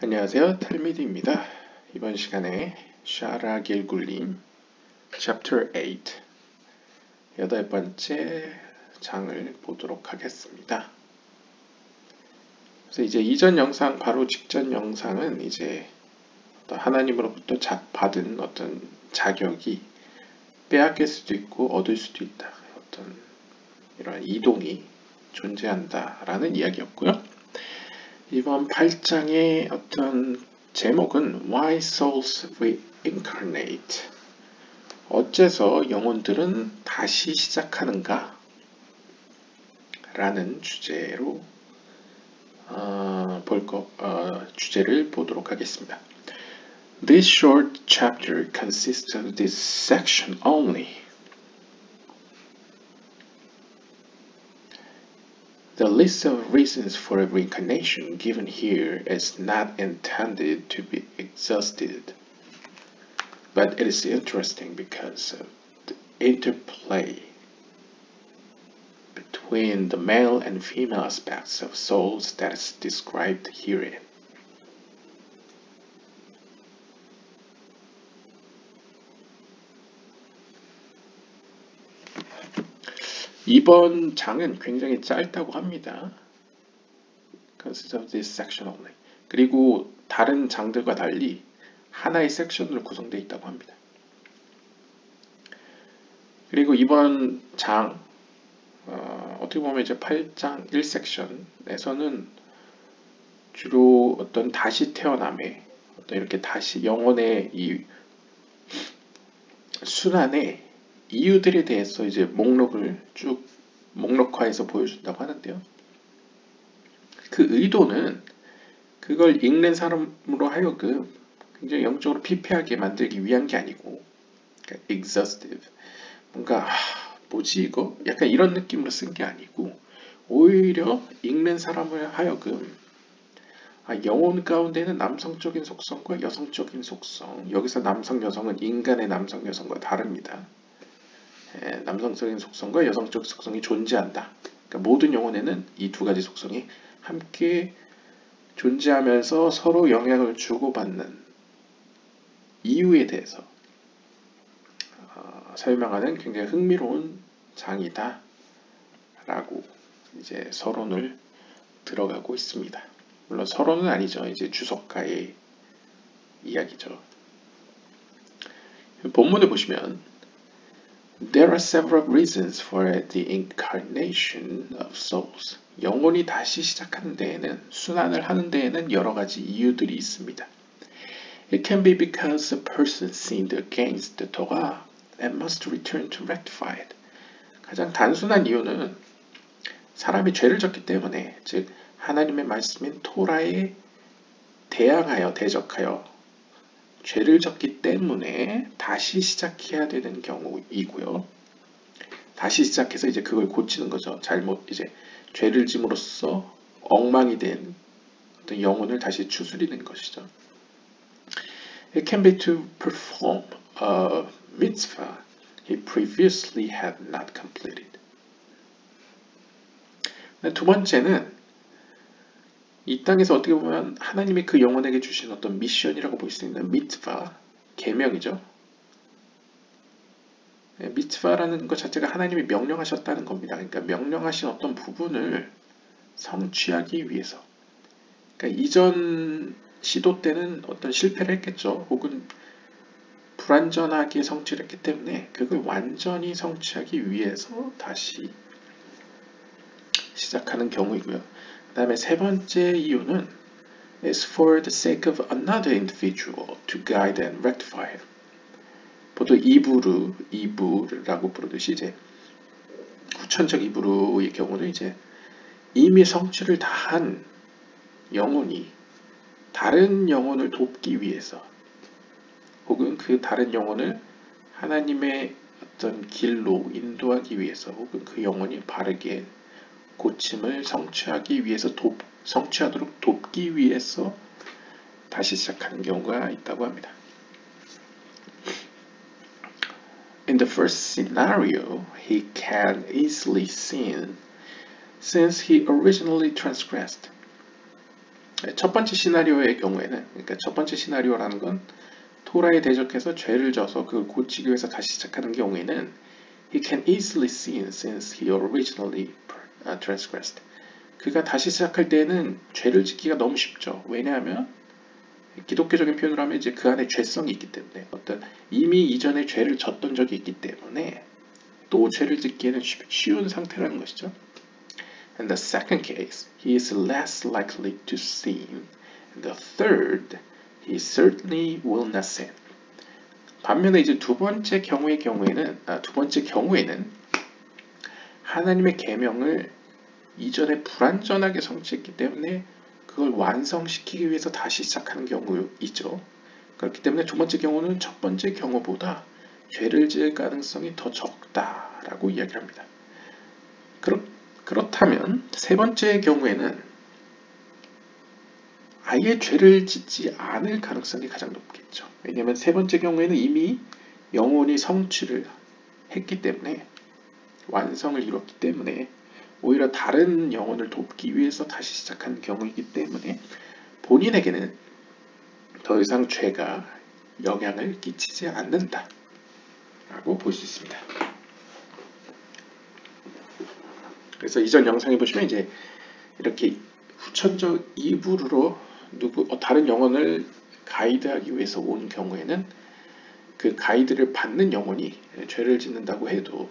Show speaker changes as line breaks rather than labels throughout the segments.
안녕하세요, 탈미디입니다. 이번 시간에 샤라 길굴림 Chapter 8 여덟 번째 장을 보도록 하겠습니다. 그래서 이제 이전 영상, 바로 직전 영상은 이제 하나님으로부터 받은 어떤 자격이 빼앗길 수도 있고 얻을 수도 있다. 어떤 이러한 이동이 존재한다라는 이야기였고요. 이번 8장의 어떤 제목은 Why Souls Reincarnate? 어째서 영혼들은 다시 시작하는가? 라는 주제로 주제를 보도록 하겠습니다. This short chapter consists of this section only. The list of reasons for reincarnation given here is not intended to be exhausted, but it is interesting because of the interplay between the male and female aspects of souls that is described herein. 이번 장은 굉장히 짧다고 합니다. Consists of this section only. 그리고 다른 장들과 달리 하나의 섹션으로 구성되어 있다고 합니다. 그리고 이번 장 어떻게 보면 이제 8장 1섹션에서는 주로 어떤 다시 태어남에 어떤 이렇게 다시 영혼의 이 순환의 이유들에 대해서 이제 목록을 쭉 목록화해서 보여준다고 하는데요. 그 의도는 그걸 읽는 사람으로 하여금 굉장히 영적으로 피폐하게 만들기 위한 게 아니고, 그러니까 exhaustive, 뭔가 뭐지 이거? 약간 이런 느낌으로 쓴 게 아니고, 오히려 읽는 사람을 하여금 영혼 가운데는 남성적인 속성과 여성적인 속성, 여기서 남성, 여성은 인간의 남성, 여성과 다릅니다. 남성적인 속성과 여성적 속성이 존재한다. 그러니까 모든 영혼에는 이 두 가지 속성이 함께 존재하면서 서로 영향을 주고받는 이유에 대해서 설명하는 굉장히 흥미로운 장이다 라고 이제 서론을 들어가고 있습니다. 물론 서론은 아니죠. 이제 주석가의 이야기죠. 본문을 보시면 There are several reasons for the incarnation of souls. 영혼이 다시 시작하는 데에는, 순환을 하는 데에는 여러 가지 이유들이 있습니다. It can be because a person sinned against the Torah and must return to rectify it. 가장 단순한 이유는 사람이 죄를 졌기 때문에, 즉 하나님의 말씀인 토라에 대적하여 죄를 졌기 때문에 다시 시작해야 되는 경우이고요. 다시 시작해서 이제 그걸 고치는 거죠. 이제 죄를 짐으로써 엉망이 된 어떤 영혼을 다시 추스리는 것이죠. It can be to perform a mitzvah he previously had not completed. 두 번째는 이 땅에서 어떻게 보면 하나님이 그 영혼에게 주신 어떤 미션이라고 볼 수 있는 미트바, 계명이죠. 미트바라는 것 자체가 하나님이 명령하셨다는 겁니다. 그러니까 명령하신 어떤 부분을 성취하기 위해서. 그러니까 이전 시도 때는 어떤 실패를 했겠죠. 혹은 불완전하게 성취를 했기 때문에 그걸 완전히 성취하기 위해서 다시 시작하는 경우이고요. 그 다음에 세 번째 이유는 is for the sake of another individual to guide and rectify it. 보통 이부라고 부르듯이 이제 후천적 이부르의 경우는 이제 이미 성취를 다한 영혼이 다른 영혼을 돕기 위해서, 혹은 그 다른 영혼을 하나님의 어떤 길로 인도하기 위해서, 혹은 그 영혼이 바르게 고침을 성취하기 위해서 성취하도록 돕기 위해서 다시 시작하는 경우가 있다고 합니다. In the first scenario, he can easily sin since he originally transgressed. 첫 번째 시나리오의 경우에는, 그러니까 첫 번째 시나리오라는 건 토라에 대적해서 죄를 져서 그걸 고치기 위해서 다시 시작하는 경우에는 he can easily sin since he originally transgressed. 그가 다시 시작할 때는 죄를 짓기가 너무 쉽죠. 왜냐하면 기독교적인 표현으로 하면 이제 그 안에 죄성이 있기 때문에 어떤 이미 이전에 죄를 졌던 적이 있기 때문에 또 죄를 짓기에는 쉬운 상태라는 것이죠. In the second case, he is less likely to sin. In the third, he certainly will not sin. 반면에 이제 두 번째 경우에는 하나님의 계명을 이전에 불완전하게 성취했기 때문에 그걸 완성시키기 위해서 다시 시작하는 경우이죠. 그렇기 때문에 두 번째 경우는 첫 번째 경우보다 죄를 지을 가능성이 더 적다라고 이야기합니다. 그렇다면 세 번째 경우에는 아예 죄를 짓지 않을 가능성이 가장 높겠죠. 왜냐하면 세 번째 경우에는 이미 영혼이 성취를 했기 때문에 완성을 이뤘기 때문에 오히려 다른 영혼을 돕기 위해서 다시 시작하는 경우이기 때문에 본인에게는 더 이상 죄가 영향을 끼치지 않는다 라고 볼 수 있습니다. 그래서 이전 영상에 보시면 이제 이렇게 후천적 이불으로 다른 영혼을 가이드하기 위해서 온 경우에는 그 가이드를 받는 영혼이 죄를 짓는다고 해도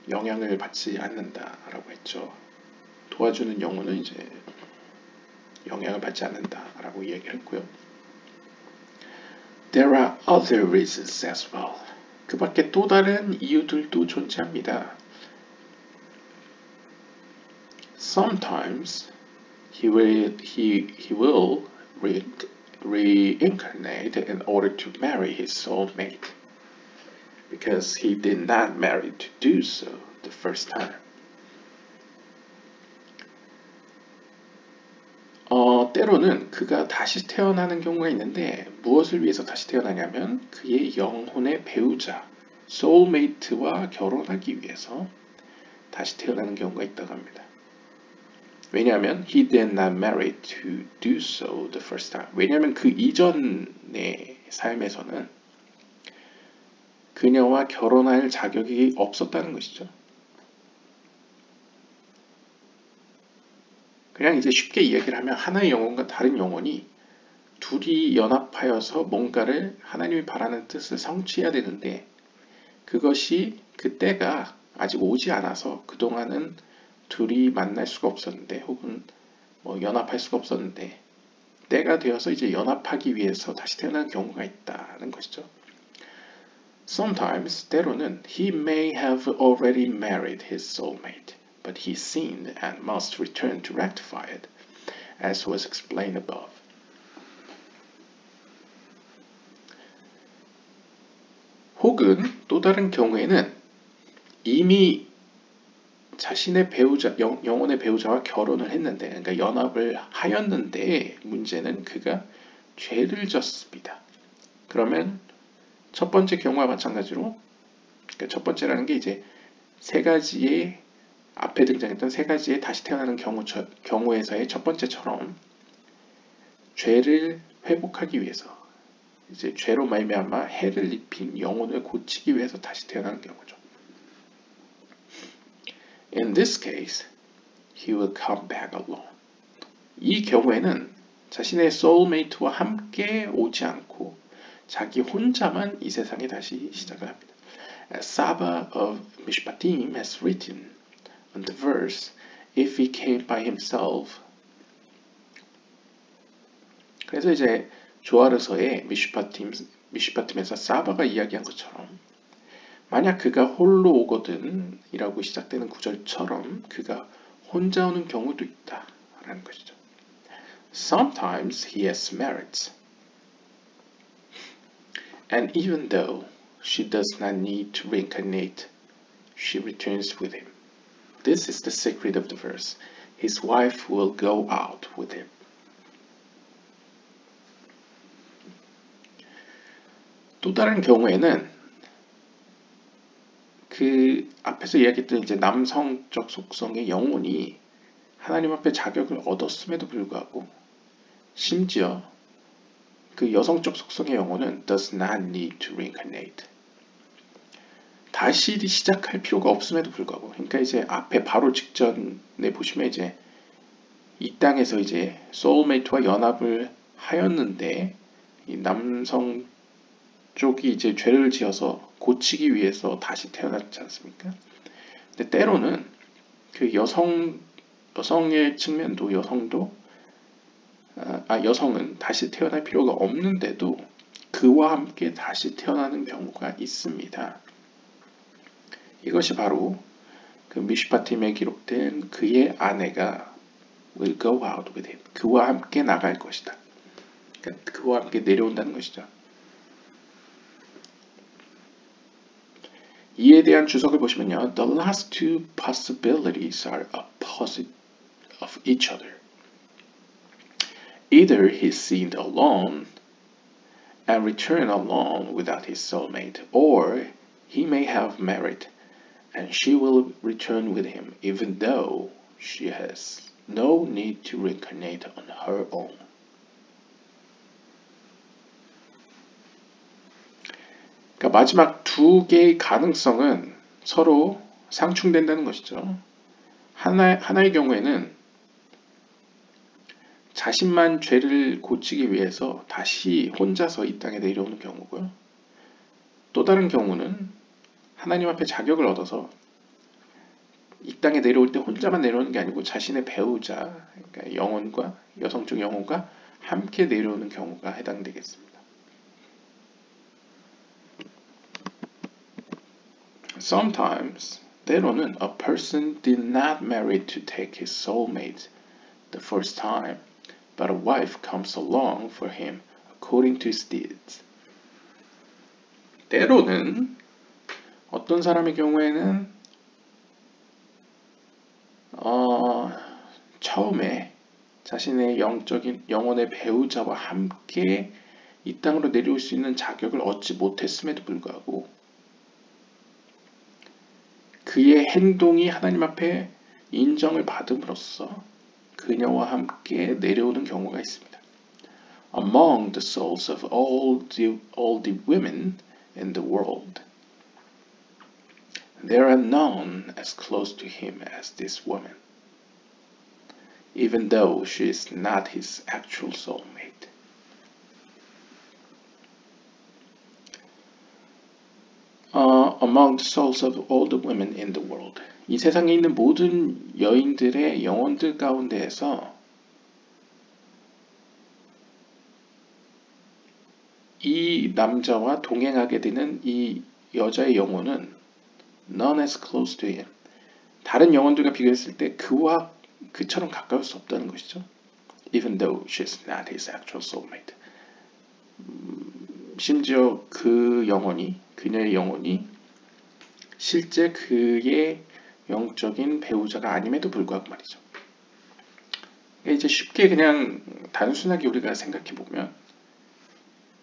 영향을 받지 않는다라고 했죠. 도와주는 영혼은 이제 영향을 받지 않는다라고 이야기를 했고요. There are other reasons as well. 그 밖에 또 다른 이유들도 존재합니다. Sometimes he will reincarnate in order to marry his soulmate because he did not marry to do so the first time. 때로는 그가 다시 태어나는 경우가 있는데 무엇을 위해서 다시 태어나냐면 그의 영혼의 배우자, soulmate와 결혼하기 위해서 다시 태어나는 경우가 있다고 합니다. 왜냐하면 he did not marry to do so the first time. 왜냐하면 그 이전의 삶에서는 그녀와 결혼할 자격이 없었다는 것이죠. 그냥 이제 쉽게 이야기를 하면 하나의 영혼과 다른 영혼이 둘이 연합하여서 뭔가를 하나님이 바라는 뜻을 성취해야 되는데 그것이 그 때가 아직 오지 않아서 그동안은 둘이 만날 수가 없었는데 혹은 연합할 수가 없었는데 때가 되어서 이제 연합하기 위해서 다시 태어난 경우가 있다는 것이죠. Sometimes 때로는 he may have already married his soulmate, but he sinned and must return to rectify it, as was explained above. 혹은 또 다른 경우에는 이미 자신의 배우자, 영혼의 배우자와 결혼을 했는데, 그러니까 연합을 하였는데 문제는 그가 죄를 졌습니다. 그러면 첫 번째 경우와 마찬가지로, 그러니까 첫 번째라는 게 이제 세 가지의 앞에 등장했던 세 가지의 다시 태어나는 경우에서의 첫 번째처럼 죄를 회복하기 위해서 이제 죄로 말미암아 해를 입힌 영혼을 고치기 위해서 다시 태어나는 경우죠. In this case, he will come back alone. 이 경우에는 자신의 soulmate와 함께 오지 않고 자기 혼자만 이 세상에 다시 시작을 합니다. As Saba of Mishpatim has written on the verse, if he came by himself. 그래서 이제 조아르서의 미슈파팀에서 사바가 이야기한 것처럼 만약 그가 홀로 오거든 이라고 시작되는 구절처럼 그가 혼자 오는 경우도 있다라는 것이죠. Sometimes he has merits. And even though she does not need to reincarnate, she returns with him. This is the secret of the verse. His wife will go out with him. 또 다른 경우에는 그 앞에서 이야기했던 이제 남성적 속성의 영혼이 하나님 앞에 자격을 얻었음에도 불구하고 심지어 그 여성적 속성의 영혼은 does not need to reincarnate. 다시 시작할 필요가 없음에도 불구하고, 그러니까 이제 앞에 바로 직전에 보시면 이제 이 땅에서 이제 소울메이트와 연합을 하였는데 이 남성 쪽이 이제 죄를 지어서 고치기 위해서 다시 태어났지 않습니까? 근데 때로는 그 여성의 측면도 여성은 다시 태어날 필요가 없는데도 그와 함께 다시 태어나는 경우가 있습니다. 이것이 바로 그 미슈파팀에 기록된 그의 아내가 will go out with him. 그와 함께 나갈 것이다. 그러니까 그와 함께 내려온다는 것이죠. 이에 대한 주석을 보시면요. The last two possibilities are opposite of each other. Either he's seen alone and returned alone without his soulmate, or he may have married and she will return with him even though she has no need to reincarnate on her own. 그러니까 마지막 두 개의 가능성은 서로 상충된다는 것이죠. 하나의 경우에는 자신만 죄를 고치기 위해서 다시 혼자서 이 땅에 내려오는 경우고요. 또 다른 경우는 하나님 앞에 자격을 얻어서 이 땅에 내려올 때 혼자만 내려오는 게 아니고 자신의 배우자, 그러니까 영혼과 여성적 영혼과 함께 내려오는 경우가 해당되겠습니다. Sometimes, 때로는 a person did not marry to take his soulmate the first time, but a wife comes along for him according to his deeds. 때로는 어떤 사람의 경우에는 처음에 자신의 영혼의 배우자와 함께 이 땅으로 내려올 수 있는 자격을 얻지 못했음에도 불구하고 그의 행동이 하나님 앞에 인정을 받음으로써 그녀와 함께 내려오는 경우가 있습니다. Among the souls of all the women in the world, there are none as close to him as this woman, even though she is not his actual soulmate. Among the souls of all the women in the world. 이 세상에 있는 모든 여인들의 영혼들 가운데에서 이 남자와 동행하게 되는 이 여자의 영혼은 none as close to him. 다른 영혼들과 비교했을 때 그처럼 가까울 수 없다는 것이죠. Even though she is not his actual soulmate. 심지어 그녀의 영혼이 실제 그의 영적인 배우자가 아님에도 불구하고 말이죠. 이제 쉽게 그냥 단순하게 우리가 생각해 보면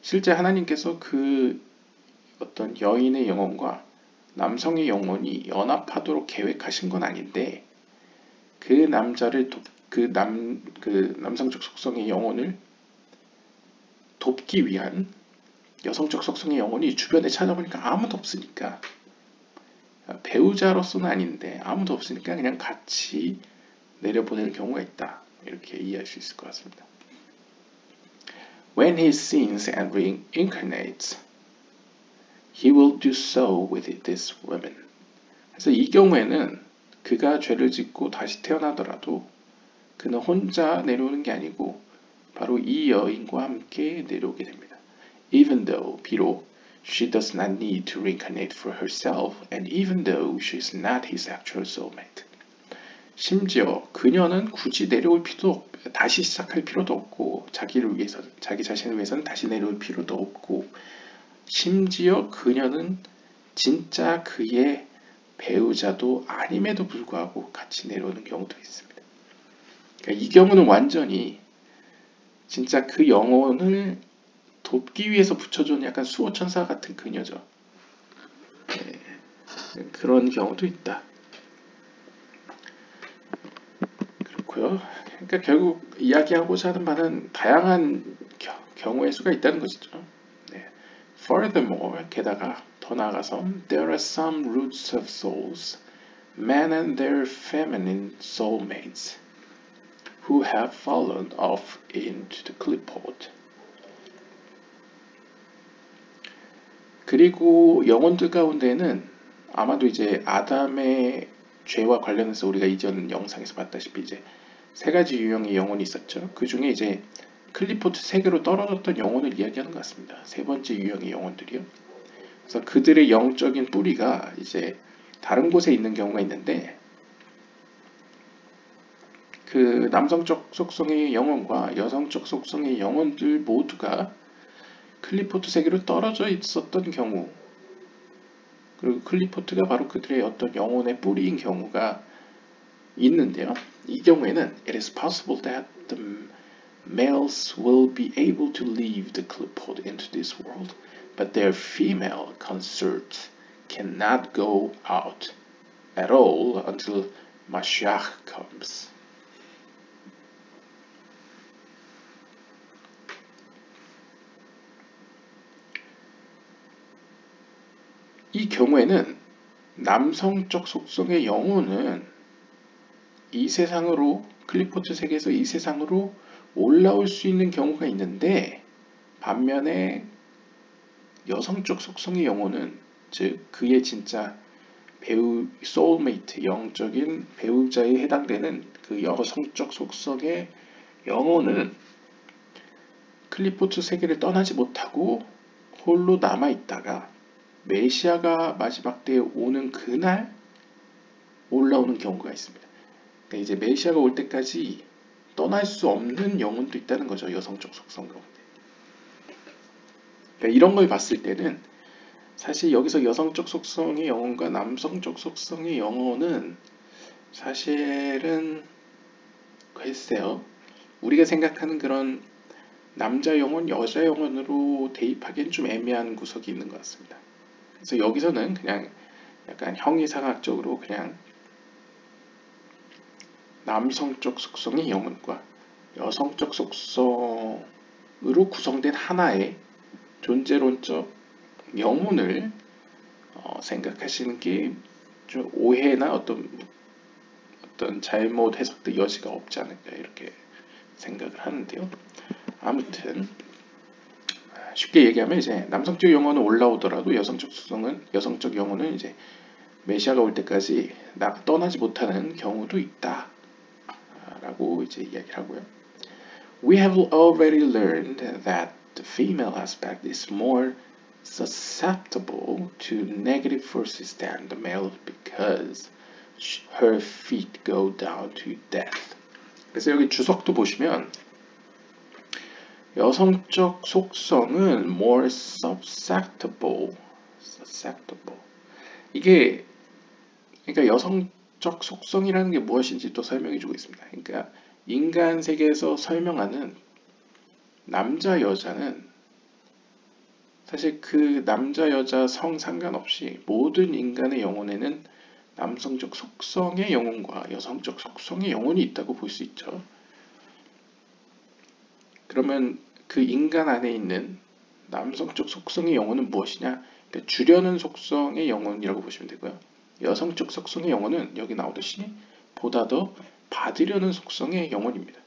실제 하나님께서 그 어떤 여인의 영혼과 남성의 영혼이 연합하도록 계획하신 건 아닌데 그 남자를 그 남성적 속성의 영혼을 돕기 위한 여성적 속성의 영혼이 주변에 찾아보니까 아무도 없으니까 배우자로서는 아닌데 아무도 없으니까 그냥 같이 내려보내는 경우가 있다. 이렇게 이해할 수 있을 것 같습니다. When he sins and reincarnates, he will do so with this woman. 그래서 이 경우에는 그가 죄를 짓고 다시 태어나더라도 그는 혼자 내려오는 게 아니고 바로 이 여인과 함께 내려오게 됩니다. Even though, 비록 she does not need to reincarnate for herself, and even though she is not his actual soulmate. 심지어 그녀는 굳이 다시 시작할 필요도 없고 자기 자신을 위해서는 다시 내려올 필요도 없고 심지어 그녀는 진짜 그의 배우자도 아님에도 불구하고 같이 내려오는 경우도 있습니다. 그러니까 이 경우는 완전히 진짜 그 영혼을 돕기 위해서 붙여준 약간 수호천사 같은 그녀죠. 그런 경우도 있다. 그렇고요. 그러니까 결국 이야기하고자 하는 바는 다양한 경우의 수가 있다는 것이죠. 네. Furthermore, 게다가 더 나아가서 there are some roots of souls, men and their feminine soulmates, who have fallen off into the clipboard. 그리고 영혼들 가운데는 아마도 이제 아담의 죄와 관련해서 우리가 이전 영상에서 봤다시피 이제 세 가지 유형의 영혼이 있었죠. 그 중에 이제 클리포트 세계로 떨어졌던 영혼을 이야기하는 것 같습니다. 세 번째 유형의 영혼들이요. 그래서 그들의 영적인 뿌리가 이제 다른 곳에 있는 경우가 있는데 그 남성적 속성의 영혼과 여성적 속성의 영혼들 모두가 클리포트 세계로 떨어져 있었던 경우, 그리고 클리포트가 바로 그들의 어떤 영혼의 뿌리인 경우가 있는데요. 이 경우에는 it is possible that the males will be able to leave the clipboard into this world, but their female consorts cannot go out at all until Mashiach comes. 이 경우에는 남성적 속성의 영혼은 이 세상으로 클리포트 세계에서 이 세상으로 올라올 수 있는 경우가 있는데 반면에 여성적 속성의 영혼은 즉 그의 진짜 배우 소울메이트 영적인 배우자에 해당되는 그 여성적 속성의 영혼은 클리포트 세계를 떠나지 못하고 홀로 남아있다가 메시아가 마지막 때에 오는 그날 올라오는 경우가 있습니다. 그러니까 이제 메시아가 올 때까지 떠날 수 없는 영혼도 있다는 거죠. 여성적 속성 가운데. 그러니까 이런 걸 봤을 때는 사실 여기서 여성적 속성의 영혼과 남성적 속성의 영혼은 사실은 글쎄요. 우리가 생각하는 그런 남자 영혼, 여자 영혼으로 대입하기엔 좀 애매한 구석이 있는 것 같습니다. 그래서 여기서는 그냥 약간 형이상학적으로 그냥 남성적 속성의 영혼과 여성적 속성으로 구성된 하나의 존재론적 영혼을 생각하시는 게 좀 오해나 어떤 잘못 해석의 여지가 없지 않을까 이렇게 생각을 하는데요. 아무튼 쉽게 얘기하면 이제 남성적 영혼은 올라오더라도 여성적 영혼은 이제 메시아가 올 때까지 떠나지 못하는 경우도 있다 라고 이제 이야기를 하고요. We have already learned that the female aspect is more susceptible to negative forces than the male because her feet go down to death. 그래서 여기 주석도 보시면 여성적 속성은 more susceptible. 이게 그러니까 여성적 속성이라는 게 무엇인지 또 설명해주고 있습니다. 그러니까 인간 세계에서 설명하는 남자 여자는 사실 그 남자 여자 성 상관없이 모든 인간의 영혼에는 남성적 속성의 영혼과 여성적 속성의 영혼이 있다고 볼 수 있죠. 그러면 그 인간 안에 있는 남성적 속성의 영혼은 무엇이냐? 그러니까 주려는 속성의 영혼이라고 보시면 되고요. 여성적 속성의 영혼은 여기 나오듯이 보다 더 받으려는 속성의 영혼입니다.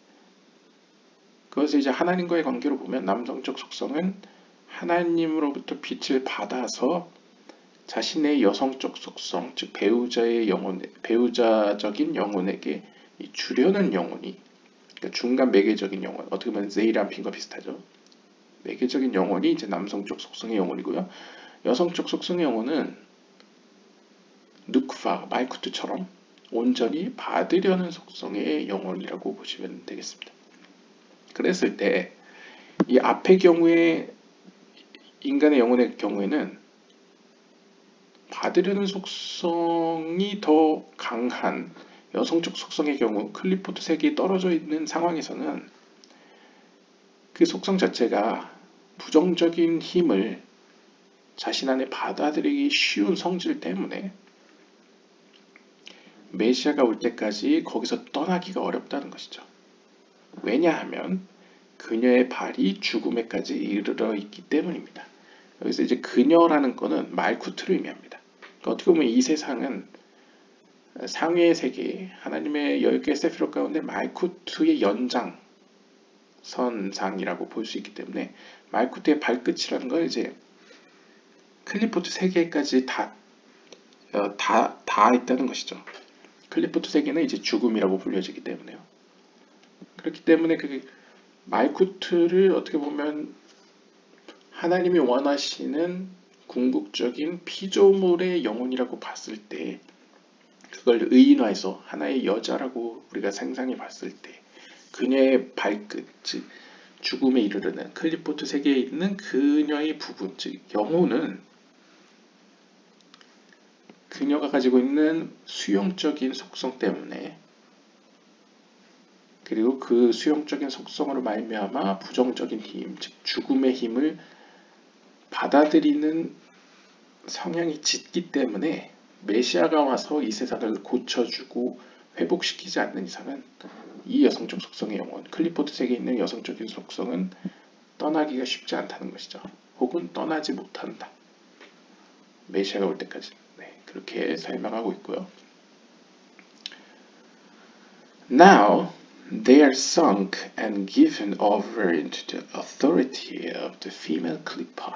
그것을 이제 하나님과의 관계로 보면 남성적 속성은 하나님으로부터 빛을 받아서 자신의 여성적 속성, 즉 배우자적인 영혼에게 주려는 영혼이, 그러니까 중간 매개적인 영혼, 어떻게 보면 제이람핀과 비슷하죠. 매개적인 영혼이 이제 남성적 속성의 영혼이고요. 여성적 속성의 영혼은 누크파, 말쿠트처럼 온전히 받으려는 속성의 영혼이라고 보시면 되겠습니다. 그랬을 때 이 앞의 경우에 인간의 영혼의 경우에는 받으려는 속성이 더 강한 여성적 속성의 경우 클리포트 세계에 떨어져 있는 상황에서는 그 속성 자체가 부정적인 힘을 자신 안에 받아들이기 쉬운 성질 때문에 메시아가 올 때까지 거기서 떠나기가 어렵다는 것이죠. 왜냐하면 그녀의 발이 죽음에까지 이르러 있기 때문입니다. 여기서 이제 그녀라는 거는 말쿠트를 의미합니다. 그러니까 어떻게 보면 이 세상은 상회의 세계, 하나님의 10개의 세피롯 가운데 말쿠트의 연장선상이라고 볼 수 있기 때문에 말쿠트의 발끝이라는 건 이제 클리포트 세계까지 다 있다는 것이죠. 클리포트 세계는 이제 죽음이라고 불려지기 때문에요. 그렇기 때문에 그 말쿠트를 어떻게 보면 하나님이 원하시는 궁극적인 피조물의 영혼이라고 봤을 때 그걸 의인화해서 하나의 여자라고 우리가 상상해 봤을 때 그녀의 발끝, 즉 죽음에 이르르는 클리포트 세계에 있는 그녀의 부분, 즉 영혼은 그녀가 가지고 있는 수용적인 속성 때문에 그리고 그 수용적인 속성으로 말미암아 부정적인 힘, 즉 죽음의 힘을 받아들이는 성향이 짙기 때문에 메시아가 와서 이 세상을 고쳐주고 회복시키지 않는 이상은 이 여성적 속성의 영혼, 클리포트 세계에 있는 여성적인 속성은 떠나기가 쉽지 않다는 것이죠. 혹은 떠나지 못한다. 메시아가 올 때까지. 네, 그렇게 설명하고 있고요. Now they are sunk and given over into the authority of the female Klippa.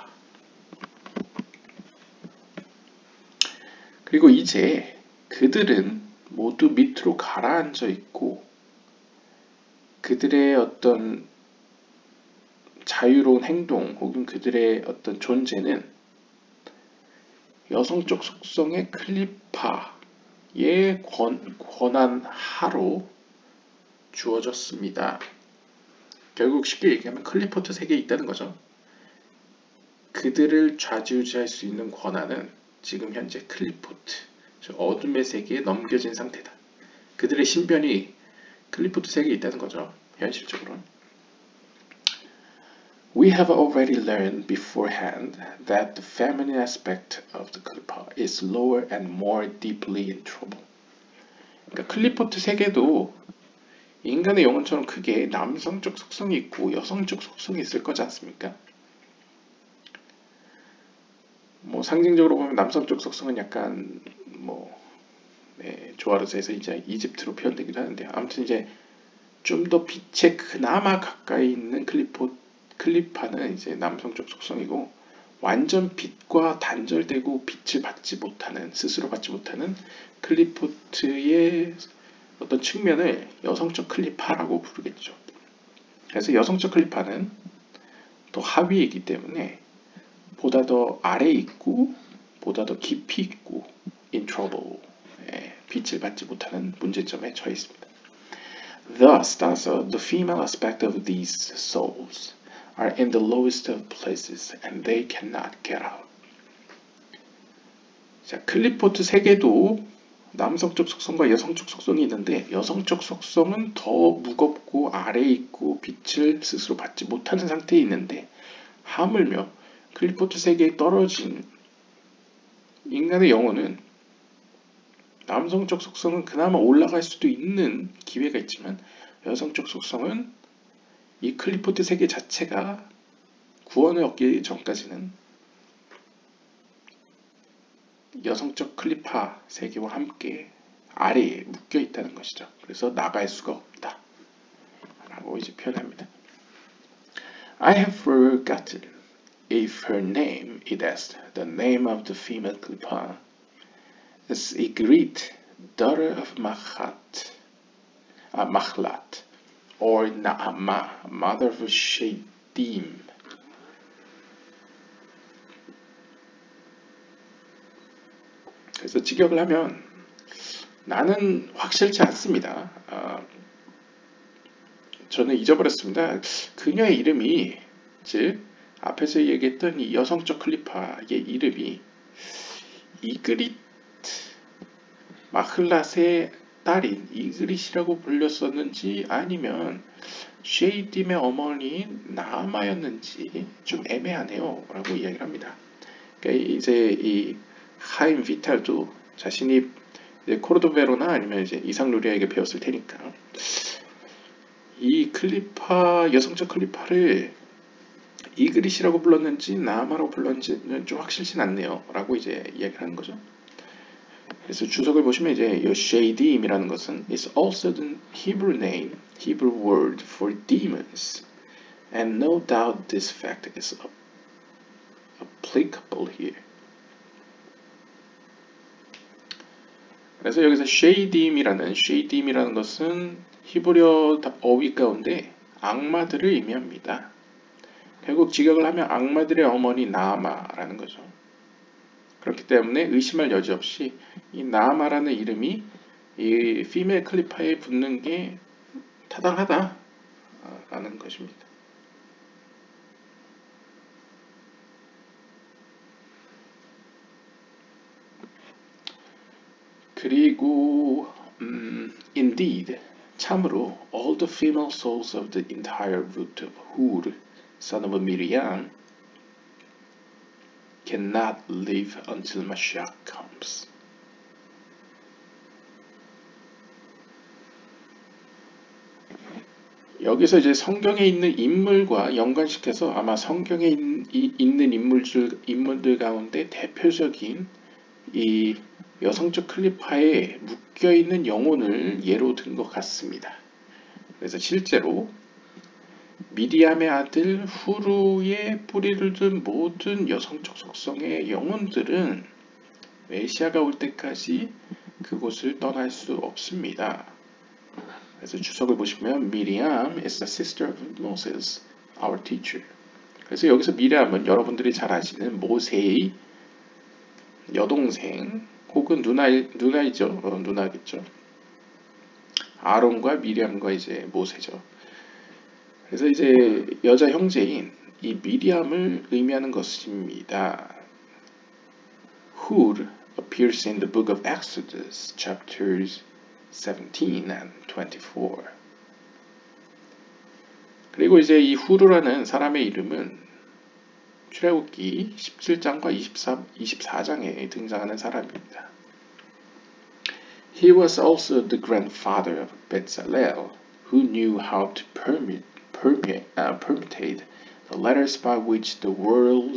그리고 이제 그들은 모두 밑으로 가라앉아 있고 그들의 어떤 자유로운 행동 혹은 그들의 어떤 존재는 여성적 속성의 클리파의 권한 하로 주어졌습니다. 결국 쉽게 얘기하면 클리포트 세계에 있다는 거죠. 그들을 좌지우지할 수 있는 권한은 지금 현재 클리포트, 어둠의 세계에 넘겨진 상태다. 그들의 신변이 클리포트 세계에 있다는 거죠. 현실적으로는. We have already learned beforehand that the feminine aspect of the Klippa is lower and more deeply in trouble. 그러니까 클리포트 세계도 인간의 영혼처럼 크게 남성적 속성이 있고 여성적 속성이 있을 거지 않습니까? 뭐 상징적으로 보면 남성적 속성은 약간 조아르스에서 이제 이집트로 표현되기도 하는데요. 아무튼 이제 좀 더 빛에 그나마 가까이 있는 클리파는 이제 남성적 속성이고 완전 빛과 단절되고 빛을 받지 못하는 스스로 받지 못하는 클리포트의 어떤 측면을 여성적 클리파라고 부르겠죠. 그래서 여성적 클리파는 더 하위에 있기 때문에 보다 더 아래에 있고 보다 더 깊이 있고 in trouble, 빛을 받지 못하는 문제점에 처해 있습니다. Thus, the female aspect of these souls are in the lowest of places and they cannot get out. 자, 클리포트 세계도 남성적 속성과 여성적 속성이 있는데 여성적 속성은 더 무겁고 아래에 있고 빛을 스스로 받지 못하는 상태에 있는데 하물며 클리포트 세계에 떨어진 인간의 영혼은 남성적 속성은 그나마 올라갈 수도 있는 기회가 있지만 여성적 속성은 이 클리포트 세계 자체가 구원을 얻기 전까지는 여성적 클리파 세계와 함께 아래에 묶여 있다는 것이죠. 그래서 나갈 수가 없다 라고 이제 표현합니다. I have forgotten if her name is the name of the female Klippa is Igrit, daughter of Mahlat, or Naama, mother of Shedim. 그래서 직역을 하면 나는 확실치 않습니다. 저는 잊어버렸습니다. 그녀의 이름이 즉 앞에서 얘기했던 이 여성적 클리파의 이름이 이그릿 마클랏의 딸인 이그릿이라고 불렸었는지 아니면 쉐이딤의 어머니인 나아마였는지 좀 애매하네요 라고 이야기를 합니다. 그러니까 이제 이 하임 비탈도 자신이 이제 코르도베로나 아니면 이제 이상 루리아에게 배웠을 테니까 이 클리파, 여성적 클리파를 이그릿이라고 불렀는지 나아마라고 불렀는지는 좀 확실치 않네요. 라고 이제 이야기를 하는 거죠. 그래서 주석을 보시면 이제 이 쉐이딤이라는 것은 is also the Hebrew name, Hebrew word for demons. And no doubt this fact is applicable here. 그래서 여기서 쉐이딤이라는 것은 히브리어 어휘 가운데 악마들을 의미합니다. 결국 직역을 하면 악마들의 어머니 나아마라는 거죠. 그렇기 때문에 의심할 여지 없이 이 나아마라는 이름이 이 피메일 클리파에 붙는 게 타당하다라는 것입니다. 그리고 indeed, 참으로 all the female souls of the entire root of Hur, son of Miriam, cannot live until Mashiach comes. 여기서 이제 성경에 있는 인물과 연관시켜서 아마 성경에 있는 인물들 가운데 대표적인 이 여성적 클리파에 묶여있는 영혼을 예로 든 것 같습니다. 그래서 실제로 미디암의 아들 후루의 뿌리를 둔 모든 여성적 속성의 영혼들은 메시아가 올 때까지 그곳을 떠날 수 없습니다. 그래서 주석을 보시면 Miriam is the sister of Moses, our teacher. 그래서 여기서 미리암은 여러분들이 잘 아시는 모세의 여동생 혹은 누나이죠. 누나겠죠. 아론과 미리암과 이제 모세죠. 그래서 이제 여자 형제인 이 미리암을 의미하는 것입니다. Hur appears in the book of Exodus, chapters 17 and 24. 그리고 이제 이 후르라는 사람의 이름은 출애굽기 17장과 24장에 등장하는 사람입니다. He was also the grandfather of Bezalel, who knew how to permutate the letters by which the world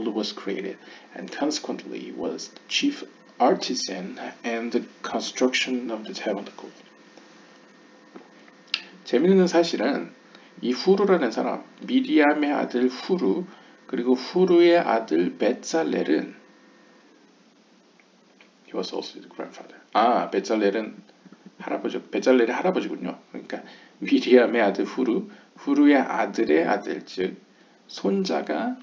was created, and consequently was the chief artisan and the construction of the tabernacle. 재미있는 사실은 이 후루라는 사람, 미리암의 아들 후루, 그리고 후루의 아들 베살렐은 He was also the grandfather. 베살렐은 베살렐의 할아버지군요. 그러니까 미리암의 아들 후루, 후루의 아들의 아들, 즉 손자가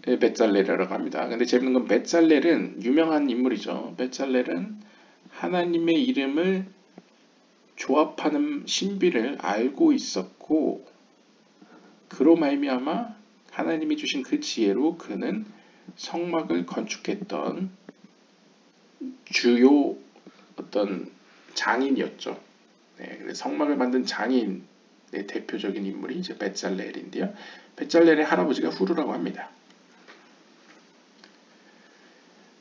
베살렐이라고 합니다. 근데 재밌는 건 베살렐은 유명한 인물이죠. 베살렐은 하나님의 이름을 조합하는 신비를 알고 있었고, 그로 말미암아 하나님이 주신 그 지혜로 그는 성막을 건축했던 주요 어떤 장인이었죠. 네, 그래서 성막을 만든 장인의 대표적인 인물이 이제 베살렐인데요. 베살렐의 할아버지가 후루라고 합니다.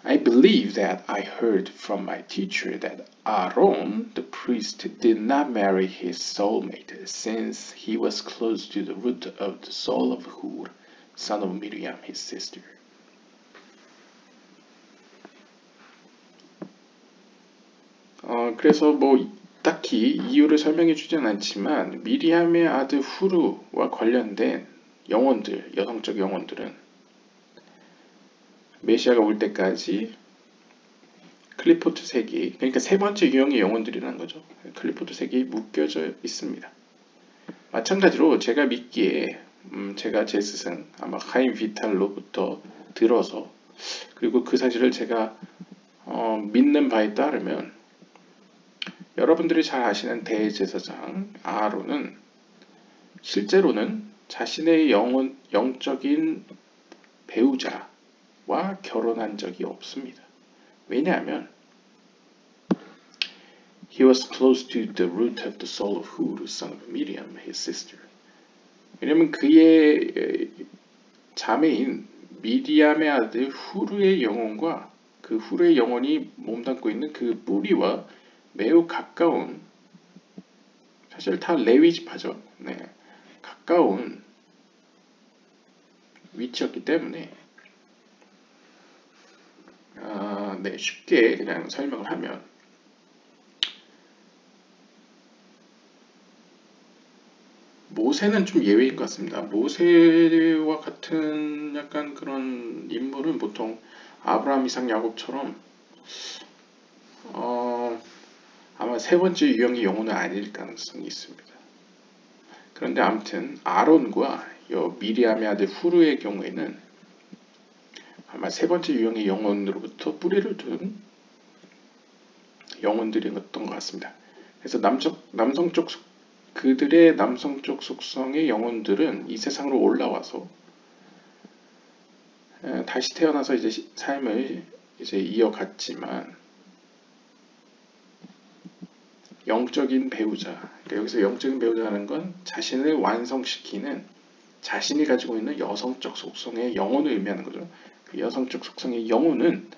I believe that I heard from my teacher that Aaron, the priest, did not marry his soulmate, since he was close to the root of the soul of Hur, son of Miriam, his sister. 그래서 뭐 딱히 이유를 설명해 주진 않지만 미리암의 아들 후루와 관련된 영혼들, 여성적 영혼들은 메시아가 올 때까지 클리포트 색이, 그러니까 세 번째 유형의 영혼들이라는 거죠. 클리포트 색이 묶여져 있습니다. 마찬가지로 제가 믿기에 제가 제 스승 아마 하임 비탈로부터 들어서, 그리고 그 사실을 제가 믿는 바에 따르면 여러분들이 잘 아시는 대제사장 아론은 실제로는 자신의 영적인 배우자와 결혼한 적이 없습니다. 왜냐하면 He was close to the root of the soul of Hur, son of Miriam, his sister. 왜냐하면 그의 자매인 미디암의 아들 후르의 영혼과 그 후르의 영혼이 몸담고 있는 그 뿌리와 매우 가까운, 사실 다 레위집하죠. 네, 가까운 위치였기 때문에 네, 쉽게 그냥 설명을 하면 모세는 좀 예외인 것 같습니다. 모세와 같은 약간 그런 인물은 보통 아브라함, 이삭, 야곱처럼 아마 세 번째 유형의 영혼은 아닐 가능성이 있습니다. 그런데 아무튼 아론과 미리암의 아들 후르의 경우에는 아마 세 번째 유형의 영혼으로부터 뿌리를 둔 영혼들이었던 것 같습니다. 그래서 남성적 그들의 남성적 속성의 영혼들은 이 세상으로 올라와서 다시 태어나서 이제 삶을 이제 이어갔지만 영적인 배우자, 그러니까 여기서 영적인 배우자라는 건 자신을 완성시키는 자신이 가지고 있는 여성적 속성의 영혼을 의미하는 거죠. 그 여성적 속성의 영혼은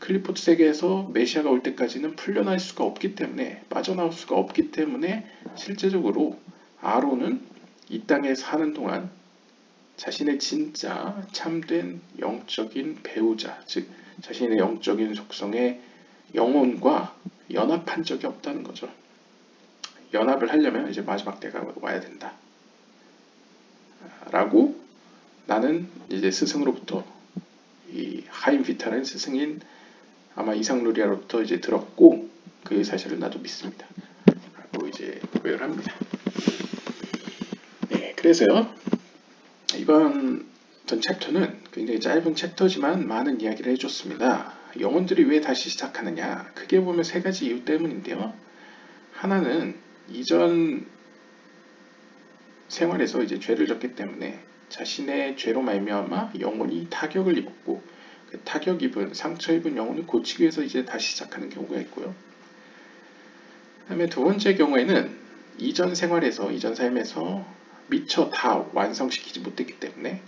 클리포트 세계에서 메시아가 올 때까지는 풀려날 수가 없기 때문에, 빠져나올 수가 없기 때문에 실제적으로 아론은 이 땅에 사는 동안 자신의 진짜 참된 영적인 배우자, 즉 자신의 영적인 속성의 영혼과 연합한 적이 없다는 거죠. 연합을 하려면 이제 마지막 때가 와야 된다 라고 나는 이제 스승으로부터, 이 하임 비타라는 스승인 아마 이상루리아로부터 이제 들었고 그 사실을 나도 믿습니다 라고 이제 고백을 합니다. 네, 그래서요, 이번 전 챕터는 굉장히 짧은 챕터지만 많은 이야기를 해줬습니다. 영혼들이 왜 다시 시작하느냐, 크게 보면 세 가지 이유 때문인데요. 하나는 이전 생활에서 이제 죄를 졌기 때문에 자신의 죄로 말미암아 영혼이 타격을 입었고, 그 타격 입은, 상처 입은 영혼을 고치기 위해서 이제 다시 시작하는 경우가 있고요. 그 다음에 두 번째 경우에는 이전 생활에서, 이전 삶에서 미처 다 완성시키지 못했기 때문에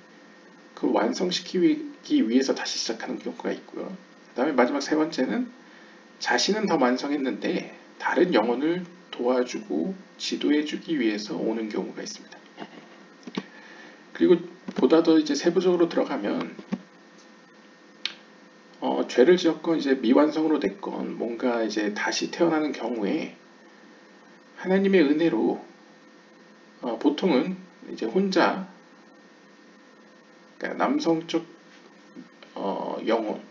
그 완성시키기 위해서 다시 시작하는 경우가 있고요. 그 다음에 마지막 세 번째는 자신은 더 완성했는데 다른 영혼을 도와주고 지도해주기 위해서 오는 경우가 있습니다. 그리고 보다 더 이제 세부적으로 들어가면 죄를 지었건 이제 미완성으로 됐건 뭔가 이제 다시 태어나는 경우에 하나님의 은혜로 보통은 이제 혼자, 그러니까 남성적 영혼,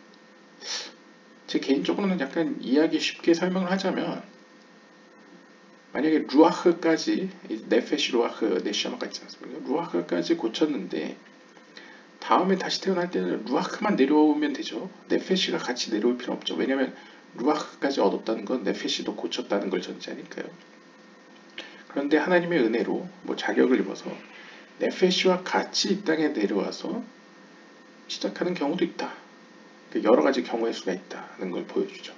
제 개인적으로는 약간 이야기 쉽게 설명을 하자면, 만약에 루아흐까지, 네페시 루아흐 네시아마가 있지 않습니까? 루아흐까지 고쳤는데 다음에 다시 태어날 때는 루아흐만 내려오면 되죠. 네페시가 같이 내려올 필요 없죠. 왜냐하면 루아흐까지 얻었다는 건 네페시도 고쳤다는 걸 전제하니까요. 그런데 하나님의 은혜로 뭐 자격을 입어서 네페시와 같이 이 땅에 내려와서 시작하는 경우도 있다. 여러 가지 경우의 수가 있다는 걸 보여주죠.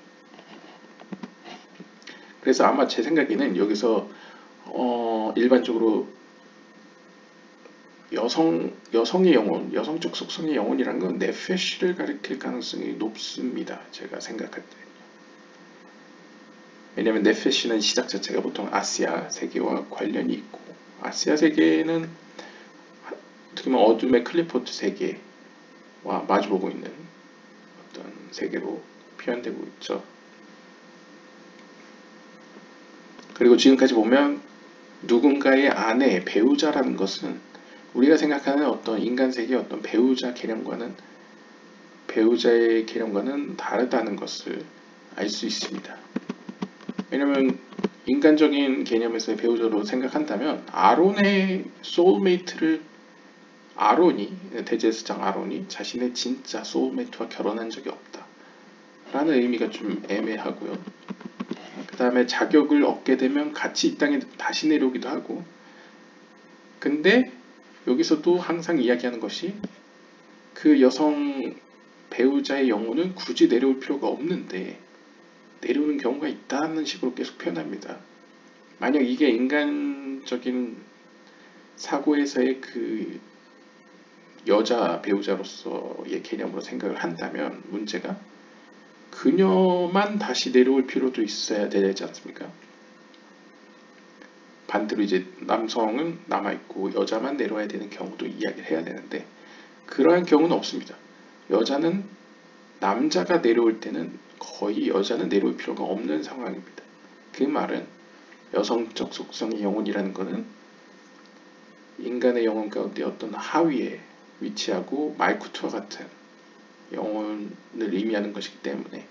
그래서 아마 제 생각에는 여기서 일반적으로 여성의 영혼, 여성적 속성의 영혼이란 건 네페시를 가리킬 가능성이 높습니다. 제가 생각할 때. 왜냐하면 네페시는 시작 자체가 보통 아시아 세계와 관련이 있고, 아시아 세계는 어떻게 보면 어둠의 클리포트 세계와 마주보고 있는 어떤 세계로 표현되고 있죠. 그리고 지금까지 보면 누군가의 아내, 배우자라는 것은 우리가 생각하는 어떤 인간 세계의 어떤 배우자의 개념과는 다르다는 것을 알 수 있습니다. 왜냐하면 인간적인 개념에서의 배우자로 생각한다면 아론의 소울메이트를, 대제사장 아론이 자신의 진짜 소울메이트와 결혼한 적이 없다 라는 의미가 좀 애매하고요. 그 다음에 자격을 얻게 되면 같이 이 땅에 다시 내려오기도 하고, 근데 여기서도 항상 이야기하는 것이 그 여성 배우자의 영혼은 굳이 내려올 필요가 없는데 내려오는 경우가 있다는 식으로 계속 표현합니다. 만약 이게 인간적인 사고에서의 그 여자 배우자로서의 개념으로 생각을 한다면 문제가, 그녀만 다시 내려올 필요도 있어야 되지 않습니까? 반대로 이제 남성은 남아있고 여자만 내려와야 되는 경우도 이야기를 해야 되는데 그러한 경우는 없습니다. 여자는 남자가 내려올 때는 거의 여자는 내려올 필요가 없는 상황입니다. 그 말은 여성적 속성의 영혼이라는 것은 인간의 영혼 가운데 어떤 하위에 위치하고 말쿠트와 같은 영혼을 의미하는 것이기 때문에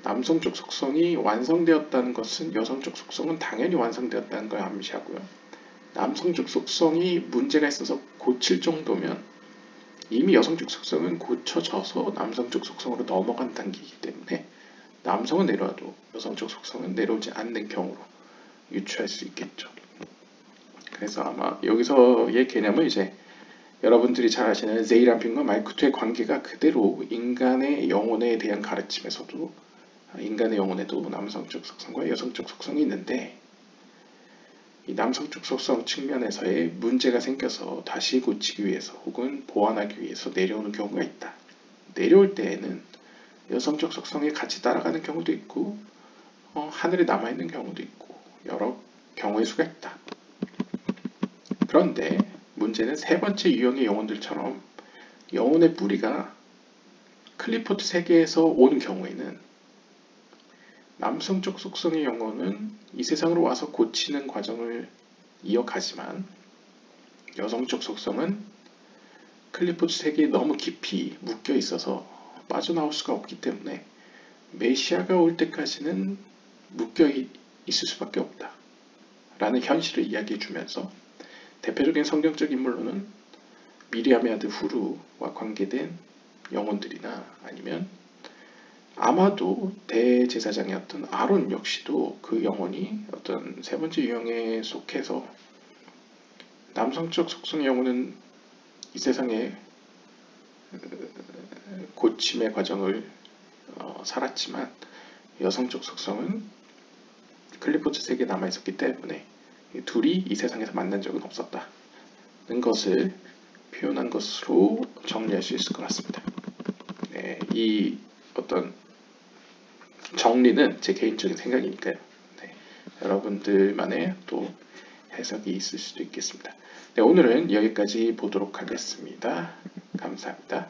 남성적 속성이 완성되었다는 것은 여성적 속성은 당연히 완성되었다는 걸 암시하고요. 남성적 속성이 문제가 있어서 고칠 정도면 이미 여성적 속성은 고쳐져서 남성적 속성으로 넘어간 단계이기 때문에 남성은 내려와도 여성적 속성은 내려오지 않는 경우로 유추할 수 있겠죠. 그래서 아마 여기서의 개념은 이제 여러분들이 잘 아시는 제이람핀과 말쿠트의 관계가 그대로 인간의 영혼에 대한 가르침에서도 인간의 영혼에도 남성적 속성과 여성적 속성이 있는데 이 남성적 속성 측면에서의 문제가 생겨서 다시 고치기 위해서 혹은 보완하기 위해서 내려오는 경우가 있다. 내려올 때에는 여성적 속성에 같이 따라가는 경우도 있고 하늘에 남아있는 경우도 있고 여러 경우의 수가 있다. 그런데 문제는 세 번째 유형의 영혼들처럼 영혼의 뿌리가 클리포트 세계에서 온 경우에는 남성적 속성의 영혼은 이 세상으로 와서 고치는 과정을 이어가지만 여성적 속성은 클리포트 세계에 너무 깊이 묶여 있어서 빠져나올 수가 없기 때문에 메시아가 올 때까지는 묶여 있을 수밖에 없다 라는 현실을 이야기해 주면서 대표적인 성경적 인물로는 미리암의 아들 후루와 관계된 영혼들이나 아니면 아마도 대제사장이었던 아론 역시도 그 영혼이 어떤 세 번째 유형에 속해서 남성적 속성의 영혼은 이 세상의 고침의 과정을 살았지만 여성적 속성은 클리포트 세계에 남아있었기 때문에 둘이 이 세상에서 만난 적은 없었다는 것을 표현한 것으로 정리할 수 있을 것 같습니다. 네, 이 어떤 정리는 제 개인적인 생각이니까요. 네, 여러분들만의 또 해석이 있을 수도 있겠습니다. 네, 오늘은 여기까지 보도록 하겠습니다. 감사합니다.